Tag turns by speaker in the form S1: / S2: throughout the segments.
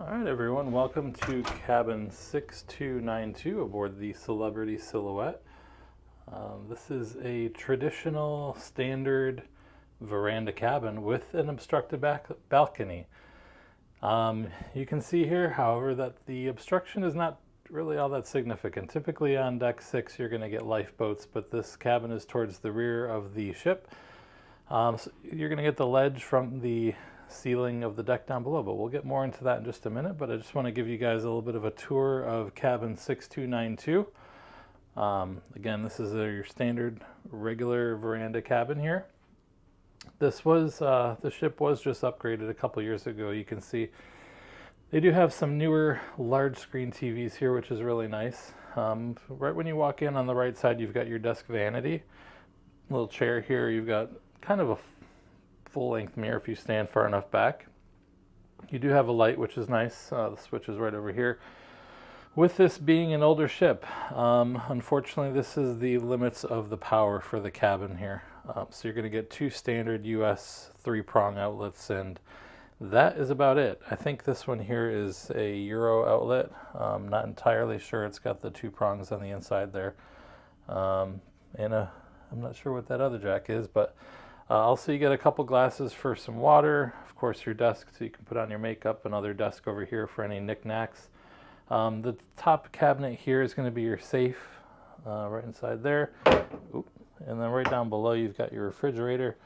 S1: All right, everyone, welcome to cabin 6292 aboard the Celebrity Silhouette. This is a traditional standard veranda cabin with an obstructed balcony. You can see here, however, that the obstruction is not really all that significant. Typically on deck 6 you're going to get lifeboats, but this cabin is towards the rear of the ship. So you're going to get the ledge from the ceiling of the deck down below, but we'll get more into that in just a minute. But I just want to give you guys a little bit of a tour of cabin 6292. Again, this is your standard regular veranda cabin here. This was the ship was just upgraded a couple years ago. You can see they do have some newer large screen TVs here, which is really nice. Right when you walk in on the right side, you've got your desk vanity, little chair here. You've got kind of a full-length mirror if you stand far enough back. You do have a light, which is nice. The switch is right over here. With this being an older ship, unfortunately this is the limits of the power for the cabin here. So you're going to get two standard US 3-prong outlets, and that is about it. I think this one here is a Euro outlet. I'm not entirely sure. It's got the 2 prongs on the inside there. I'm not sure what that other jack is, but also you get a couple glasses for some water. Of course, your desk so you can put on your makeup. Another desk over here for any knickknacks. The top cabinet here is going to be your safe right inside there. Oop. And then right down below you've got your refrigerator.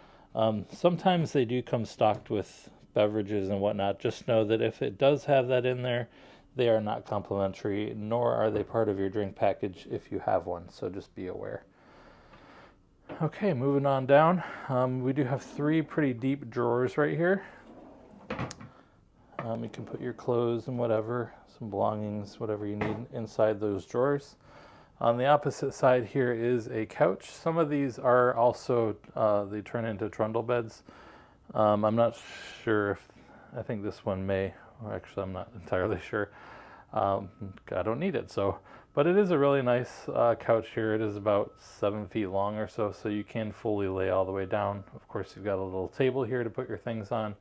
S1: Sometimes they do come stocked with beverages and whatnot. Just know that if it does have that in there, they are not complimentary, nor are they part of your drink package if you have one. So just be aware. Okay, moving on down. We do have 3 pretty deep drawers right here. You can put your clothes and whatever, some belongings, whatever you need inside those drawers. On the opposite side here is a couch. Some of these are also, they turn into trundle beds. I'm not sure if, I think this one may, or actually I'm not entirely sure. I don't need it, so. But it is a really nice couch here. It is about 7 feet long or so, so you can fully lay all the way down. Of course, you've got a little table here to put your things on.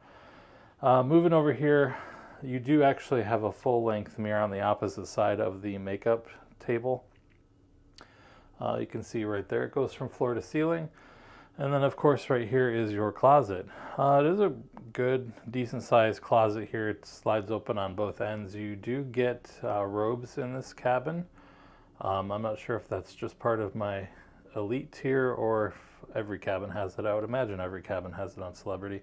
S1: Moving over here, you do actually have a full-length mirror on the opposite side of the makeup table. You can see right there, it goes from floor to ceiling. And then, of course, right here is your closet. It is a good, decent-sized closet here. It slides open on both ends. You do get robes in this cabin. I'm not sure if that's just part of my elite tier or if every cabin has it. I would imagine every cabin has it on Celebrity.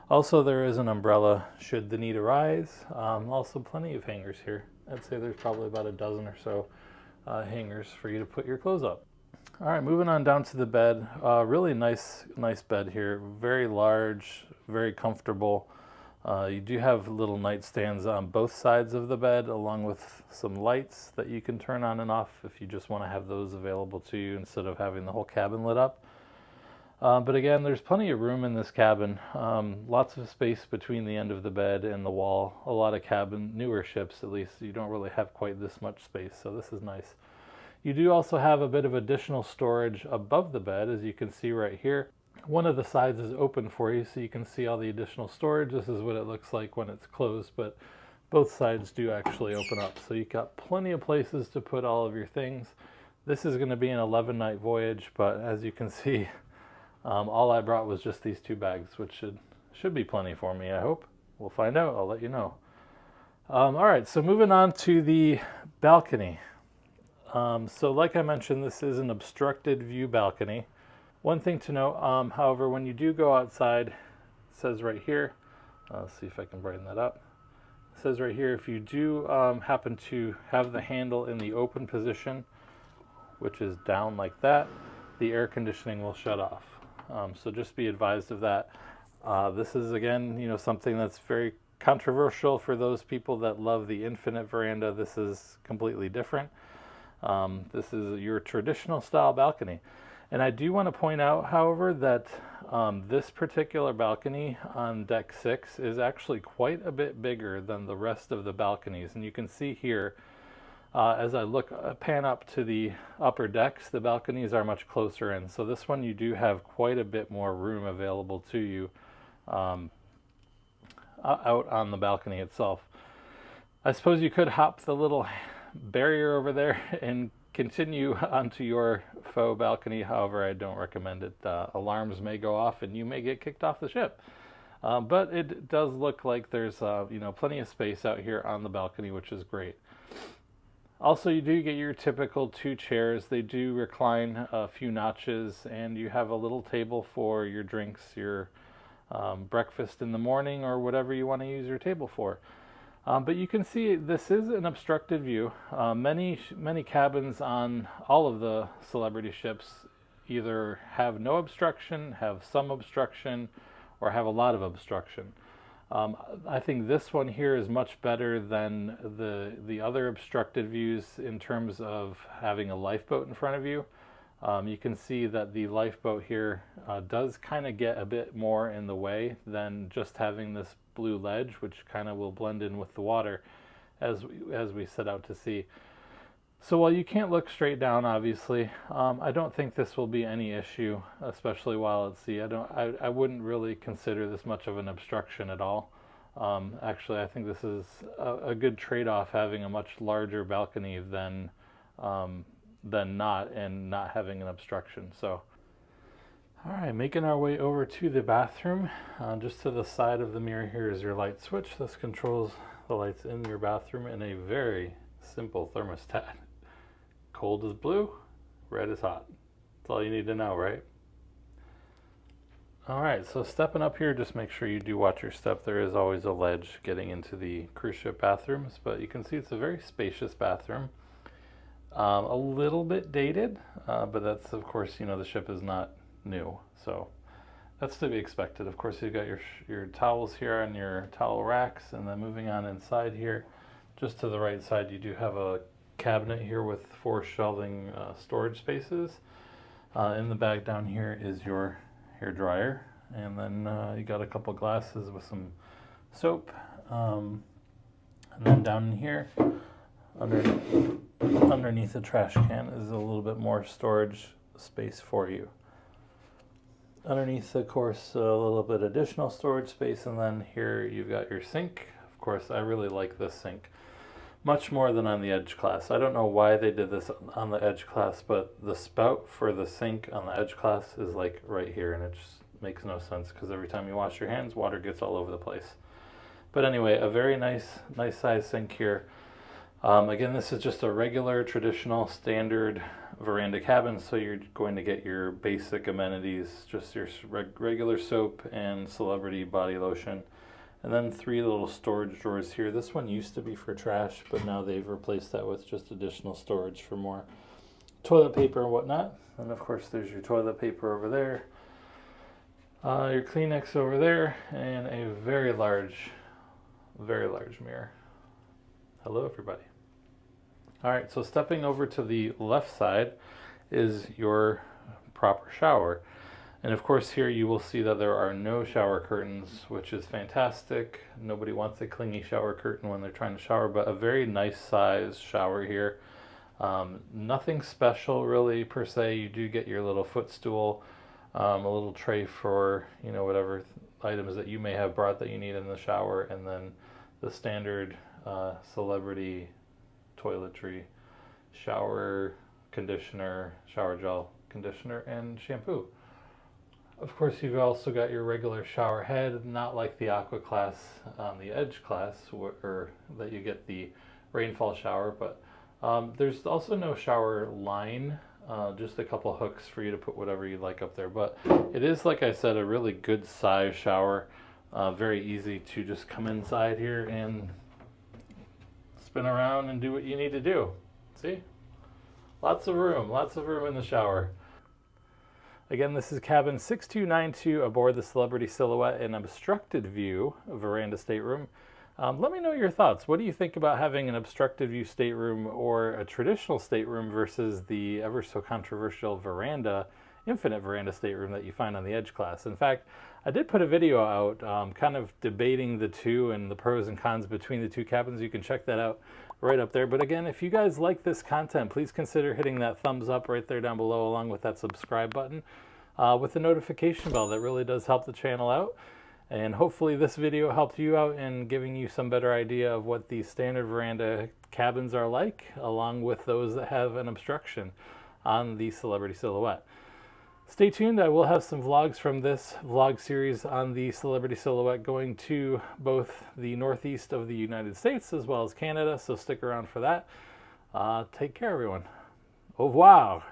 S1: Also, there is an umbrella should the need arise. Also, plenty of hangers here. I'd say there's probably about a dozen or so hangers for you to put your clothes up. All right, moving on down to the bed. Really nice bed here. Very large, very comfortable. You do have little nightstands on both sides of the bed, along with some lights that you can turn on and off if you just want to have those available to you instead of having the whole cabin lit up. But again, there's plenty of room in this cabin. Lots of space between the end of the bed and the wall. A lot of newer ships at least, you don't really have quite this much space, so this is nice. You do also have a bit of additional storage above the bed, as you can see right here. One of the sides is open for you, so you can see all the additional storage. This is what it looks like when it's closed, but both sides do actually open up. So you've got plenty of places to put all of your things. This is going to be an 11-night voyage, but as you can see, all I brought was just these 2 bags, which should be plenty for me, I hope. We'll find out. I'll let you know. All right, so moving on to the balcony. So like I mentioned, this is an obstructed view balcony. One thing to note, however, when you do go outside, it says right here, let's see if I can brighten that up. It says right here, if you do happen to have the handle in the open position, which is down like that, the air conditioning will shut off. So just be advised of that. This is, again, something that's very controversial for those people that love the infinite veranda. This is completely different. This is your traditional style balcony. And I do want to point out, however, that this particular balcony on deck 6 is actually quite a bit bigger than the rest of the balconies. And you can see here, as I pan up to the upper decks, the balconies are much closer in. So this one you do have quite a bit more room available to you out on the balcony itself. I suppose you could hop the little barrier over there and continue onto your faux balcony. However, I don't recommend it. Alarms may go off and you may get kicked off the ship. But it does look like there's plenty of space out here on the balcony, which is great. Also, you do get your typical 2 chairs. They do recline a few notches, and you have a little table for your drinks, your breakfast in the morning, or whatever you want to use your table for. But you can see this is an obstructed view. Many cabins on all of the Celebrity ships either have no obstruction, have some obstruction, or have a lot of obstruction. I think this one here is much better than the other obstructed views in terms of having a lifeboat in front of you. You can see that the lifeboat here does kind of get a bit more in the way than just having this blue ledge, which kind of will blend in with the water as we set out to sea. So while you can't look straight down, obviously, I don't think this will be any issue, especially while at sea. I wouldn't really consider this much of an obstruction at all. Actually, I think this is a good trade-off, having a much larger balcony than not, and not having an obstruction. So, all right, making our way over to the bathroom. Just to the side of the mirror here is your light switch. This controls the lights in your bathroom in a very simple thermostat. Cold is blue, red is hot. That's all you need to know, right? All right, so stepping up here, just make sure you do watch your step. There is always a ledge getting into the cruise ship bathrooms, but you can see it's a very spacious bathroom. A little bit dated, but that's, of course, the ship is not new, so that's to be expected. Of course, you've got your towels here on your towel racks, and then moving on inside here, just to the right side, you do have a cabinet here with 4 shelving storage spaces. In the back down here is your hair dryer, and then you got a couple glasses with some soap, and then down in here underneath the trash can is a little bit more storage space for you. Underneath, of course, a little bit additional storage space, and then here you've got your sink. Of course, I really like this sink much more than on the Edge class. I don't know why they did this on the Edge class, but the spout for the sink on the Edge class is like right here, and it just makes no sense because every time you wash your hands, water gets all over the place. But anyway, a very nice size sink here. Again, this is just a regular, traditional, standard veranda cabin, so you're going to get your basic amenities, just your regular soap and Celebrity body lotion. And then 3 little storage drawers here. This one used to be for trash, but now they've replaced that with just additional storage for more toilet paper and whatnot. And of course, there's your toilet paper over there, your Kleenex over there, and a very large mirror. Hello, everybody. All right, so stepping over to the left side is your proper shower. And of course, here you will see that there are no shower curtains, which is fantastic. Nobody wants a clingy shower curtain when they're trying to shower, but a very nice size shower here. Nothing special really per se. You do get your little footstool, a little tray for whatever items that you may have brought that you need in the shower, and then the standard Celebrity toiletry, shower conditioner, shower gel conditioner, and shampoo. Of course, you've also got your regular shower head, not like the Aqua class on the Edge class, or that you get the rainfall shower, but there's also no shower line, just a couple hooks for you to put whatever you like up there. But it is, like I said, a really good size shower, very easy to just come inside here and spin around and do what you need to do. See? Lots of room in the shower. Again, this is cabin 6292 aboard the Celebrity Silhouette, an obstructed view veranda stateroom. Let me know your thoughts. What do you think about having an obstructed view stateroom or a traditional stateroom versus the ever so controversial infinite veranda stateroom that you find on the Edge class? In fact, I did put a video out kind of debating the two and the pros and cons between the two cabins. You can check that out right up there. But again, if you guys like this content, please consider hitting that thumbs up right there down below, along with that subscribe button with the notification bell. That really does help the channel out. And hopefully this video helped you out in giving you some better idea of what the standard veranda cabins are like, along with those that have an obstruction on the Celebrity Silhouette. Stay tuned, I will have some vlogs from this vlog series on the Celebrity Silhouette going to both the northeast of the United States as well as Canada, so stick around for that. Take care, everyone. Au revoir.